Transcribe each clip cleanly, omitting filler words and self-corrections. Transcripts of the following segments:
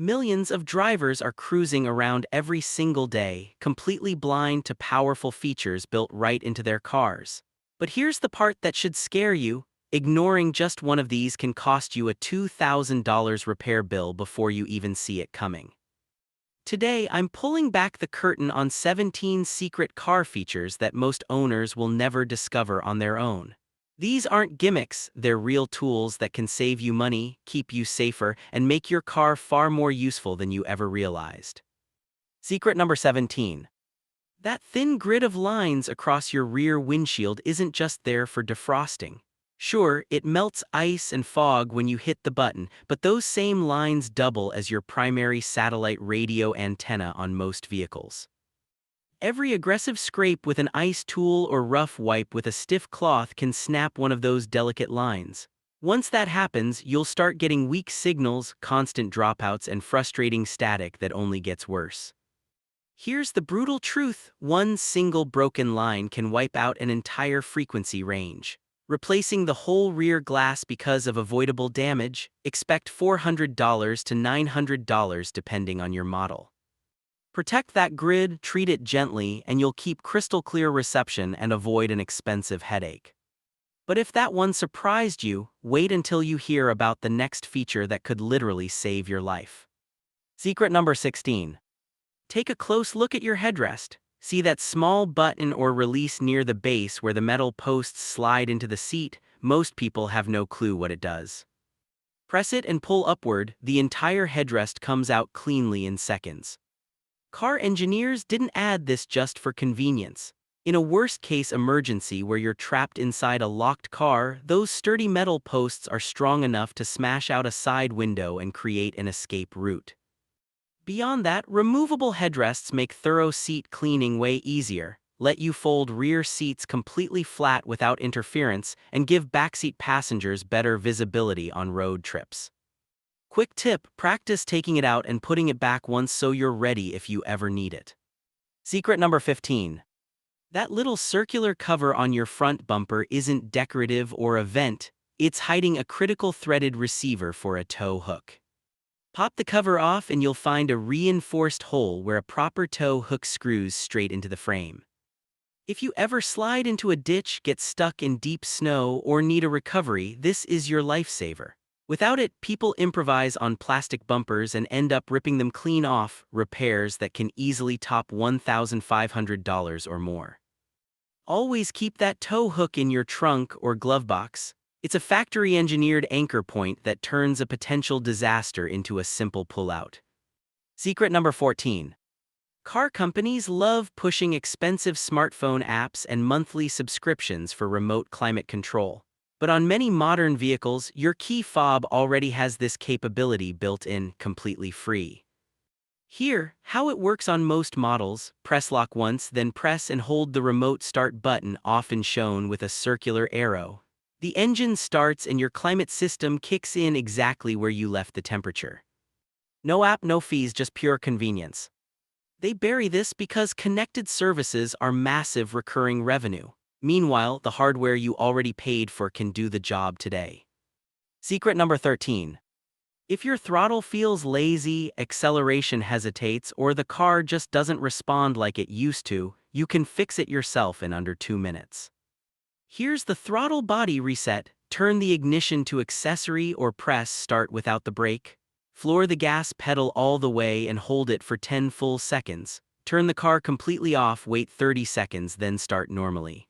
Millions of drivers are cruising around every single day, completely blind to powerful features built right into their cars. But here's the part that should scare you. Ignoring just one of these can cost you a $2,000 repair bill before you even see it coming. Today, I'm pulling back the curtain on 17 secret car features that most owners will never discover on their own. These aren't gimmicks, they're real tools that can save you money, keep you safer, and make your car far more useful than you ever realized. Secret number 17. That thin grid of lines across your rear windshield isn't just there for defrosting. Sure, it melts ice and fog when you hit the button, but those same lines double as your primary satellite radio antenna on most vehicles. Every aggressive scrape with an ice tool or rough wipe with a stiff cloth can snap one of those delicate lines. Once that happens, you'll start getting weak signals, constant dropouts, and frustrating static that only gets worse. Here's the brutal truth: one single broken line can wipe out an entire frequency range. Replacing the whole rear glass because of avoidable damage, expect $400 to $900 depending on your model. Protect that grid, treat it gently, and you'll keep crystal clear reception and avoid an expensive headache. But if that one surprised you, wait until you hear about the next feature that could literally save your life. Secret number 16. Take a close look at your headrest. See that small button or release near the base where the metal posts slide into the seat? Most people have no clue what it does. Press it and pull upward, the entire headrest comes out cleanly in seconds. Car engineers didn't add this just for convenience. In a worst-case emergency where you're trapped inside a locked car, those sturdy metal posts are strong enough to smash out a side window and create an escape route. Beyond that, removable headrests make thorough seat cleaning way easier, let you fold rear seats completely flat without interference, and give backseat passengers better visibility on road trips. Quick tip: practice taking it out and putting it back once so you're ready if you ever need it. Secret number 15. That little circular cover on your front bumper isn't decorative or a vent, it's hiding a critical threaded receiver for a tow hook. Pop the cover off and you'll find a reinforced hole where a proper tow hook screws straight into the frame. If you ever slide into a ditch, get stuck in deep snow, or need a recovery, this is your lifesaver. Without it, people improvise on plastic bumpers and end up ripping them clean off, repairs that can easily top $1,500 or more. Always keep that tow hook in your trunk or glove box. It's a factory-engineered anchor point that turns a potential disaster into a simple pullout. Secret number 14. Car companies love pushing expensive smartphone apps and monthly subscriptions for remote climate control. But on many modern vehicles, your key fob already has this capability built in, completely free. Here, how it works on most models: press lock once, then press and hold the remote start button, often shown with a circular arrow. The engine starts and your climate system kicks in exactly where you left the temperature. No app, no fees, just pure convenience. They bury this because connected services are massive recurring revenue. Meanwhile, the hardware you already paid for can do the job today. Secret number 13. If your throttle feels lazy, acceleration hesitates, or the car just doesn't respond like it used to, you can fix it yourself in under 2 minutes. Here's the throttle body reset: turn the ignition to accessory or press start without the brake. Floor the gas pedal all the way and hold it for 10 full seconds. Turn the car completely off, wait 30 seconds, then start normally.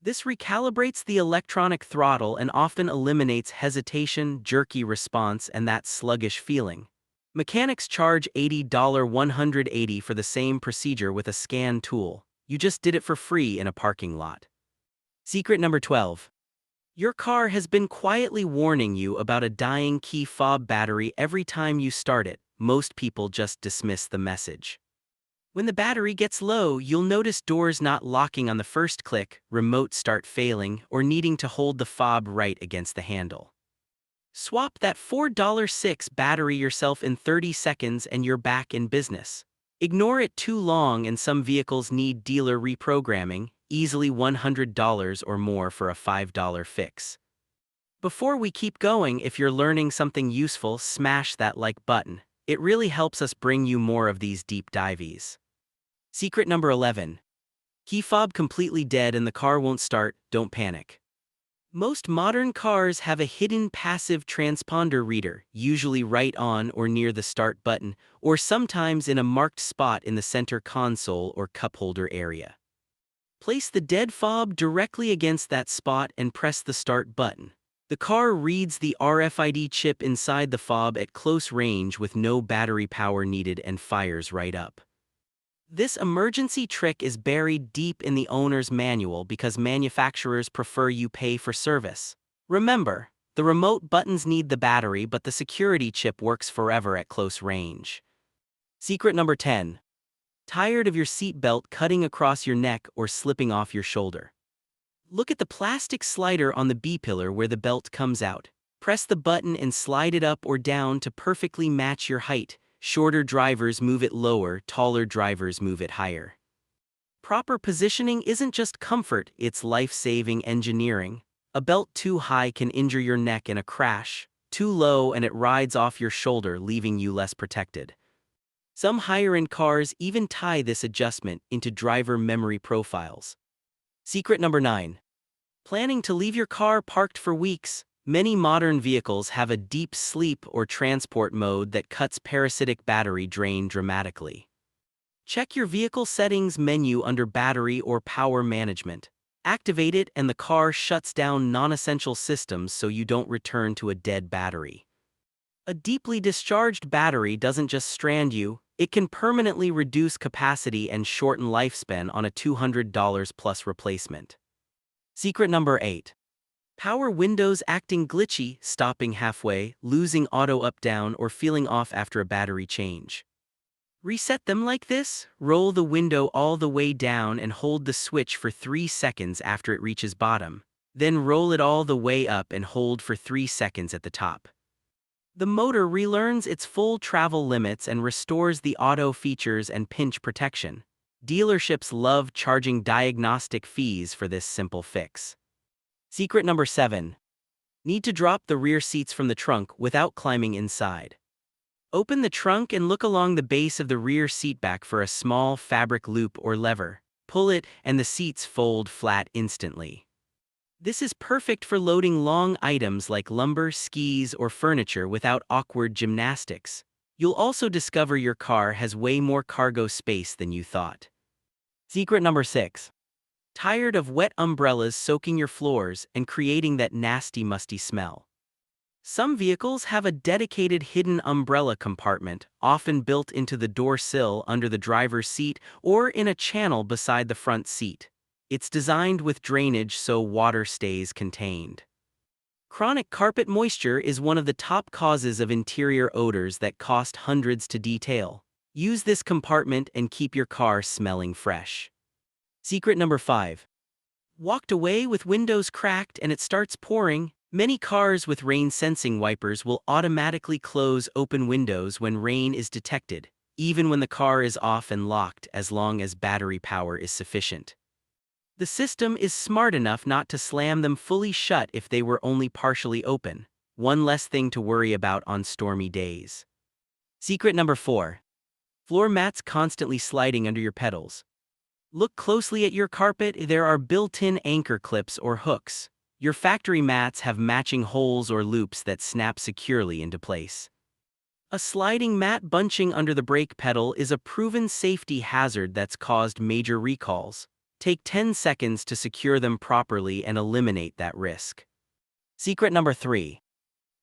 This recalibrates the electronic throttle and often eliminates hesitation, jerky response, and that sluggish feeling. Mechanics charge $80 for the same procedure with a scan tool. You just did it for free in a parking lot. Secret number 12. Your car has been quietly warning you about a dying key fob battery every time you start it. Most people just dismiss the message. When the battery gets low, you'll notice doors not locking on the first click, remote start failing, or needing to hold the fob right against the handle. Swap that $4.06 battery yourself in 30 seconds and you're back in business. Ignore it too long and some vehicles need dealer reprogramming, easily $100 or more for a $5 fix. Before we keep going, if you're learning something useful, smash that like button. It really helps us bring you more of these deep dives. Secret number 11. Key fob completely dead and the car won't start, don't panic. Most modern cars have a hidden passive transponder reader, usually right on or near the start button, or sometimes in a marked spot in the center console or cup holder area. Place the dead fob directly against that spot and press the start button. The car reads the RFID chip inside the fob at close range with no battery power needed and fires right up. This emergency trick is buried deep in the owner's manual because manufacturers prefer you pay for service. Remember, the remote buttons need the battery, but the security chip works forever at close range. Secret number 10. Tired of your seatbelt cutting across your neck or slipping off your shoulder? Look at the plastic slider on the B-pillar where the belt comes out. Press the button and slide it up or down to perfectly match your height. Shorter drivers move it lower, taller drivers move it higher. Proper positioning isn't just comfort, it's life-saving engineering. A belt too high can injure your neck in a crash, too low and it rides off your shoulder, leaving you less protected. Some higher-end cars even tie this adjustment into driver memory profiles. Secret number 9. Planning to leave your car parked for weeks? Many modern vehicles have a deep sleep or transport mode that cuts parasitic battery drain dramatically. Check your vehicle settings menu under battery or power management. Activate it and the car shuts down non-essential systems so you don't return to a dead battery. A deeply discharged battery doesn't just strand you, it can permanently reduce capacity and shorten lifespan on a $200 plus replacement. Secret number 8. Power windows acting glitchy, stopping halfway, losing auto up-down, or feeling off after a battery change. Reset them like this. Roll the window all the way down and hold the switch for 3 seconds after it reaches bottom. Then roll it all the way up and hold for 3 seconds at the top. The motor relearns its full travel limits and restores the auto features and pinch protection. Dealerships love charging diagnostic fees for this simple fix. Secret number 7. Need to drop the rear seats from the trunk without climbing inside. Open the trunk and look along the base of the rear seatback for a small fabric loop or lever. Pull it and the seats fold flat instantly. This is perfect for loading long items like lumber, skis, or furniture without awkward gymnastics. You'll also discover your car has way more cargo space than you thought. Secret number 6. Tired of wet umbrellas soaking your floors and creating that nasty, musty smell? Some vehicles have a dedicated hidden umbrella compartment, often built into the door sill under the driver's seat or in a channel beside the front seat. It's designed with drainage so water stays contained. Chronic carpet moisture is one of the top causes of interior odors that cost hundreds to detail. Use this compartment and keep your car smelling fresh. Secret number 5. Walked away with windows cracked and it starts pouring? Many cars with rain-sensing wipers will automatically close open windows when rain is detected, even when the car is off and locked, as long as battery power is sufficient. The system is smart enough not to slam them fully shut if they were only partially open. One less thing to worry about on stormy days. Secret number 4. Floor mats constantly sliding under your pedals. Look closely at your carpet. There are built-in anchor clips or hooks. Your factory mats have matching holes or loops that snap securely into place. A sliding mat bunching under the brake pedal is a proven safety hazard that's caused major recalls. Take 10 seconds to secure them properly and eliminate that risk. Secret number 3.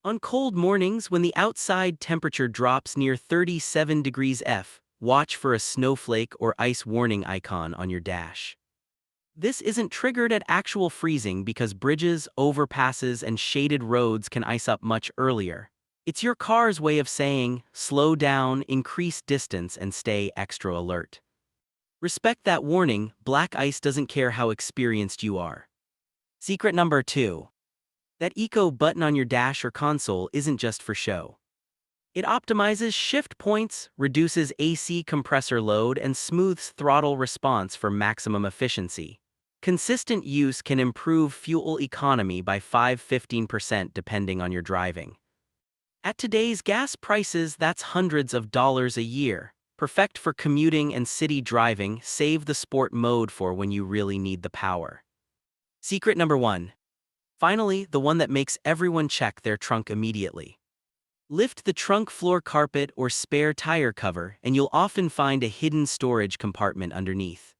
On cold mornings when the outside temperature drops near 37 degrees F, watch for a snowflake or ice warning icon on your dash. This isn't triggered at actual freezing because bridges, overpasses, and shaded roads can ice up much earlier. It's your car's way of saying, slow down, increase distance, and stay extra alert. Respect that warning. Black ice doesn't care how experienced you are. Secret number 2. That eco button on your dash or console isn't just for show. It optimizes shift points, reduces AC compressor load, and smooths throttle response for maximum efficiency. Consistent use can improve fuel economy by 5–15% depending on your driving. At today's gas prices, that's hundreds of dollars a year. Perfect for commuting and city driving. Save the sport mode for when you really need the power. Secret number 1. Finally, the one that makes everyone check their trunk immediately. Lift the trunk floor carpet or spare tire cover, and you'll often find a hidden storage compartment underneath.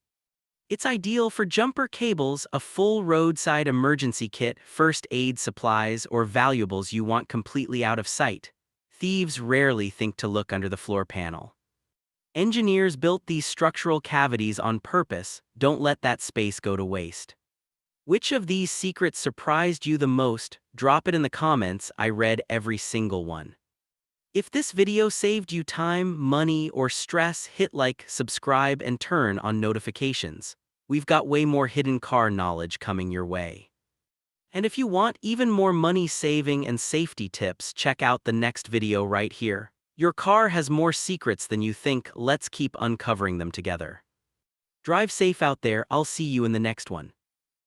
It's ideal for jumper cables, a full roadside emergency kit, first aid supplies, or valuables you want completely out of sight. Thieves rarely think to look under the floor panel. Engineers built these structural cavities on purpose. Don't let that space go to waste. Which of these secrets surprised you the most? Drop it in the comments. I read every single one. If this video saved you time, money, or stress, hit like, subscribe, and turn on notifications. We've got way more hidden car knowledge coming your way. And if you want even more money saving and safety tips, check out the next video right here. Your car has more secrets than you think. Let's keep uncovering them together. Drive safe out there. I'll see you in the next one.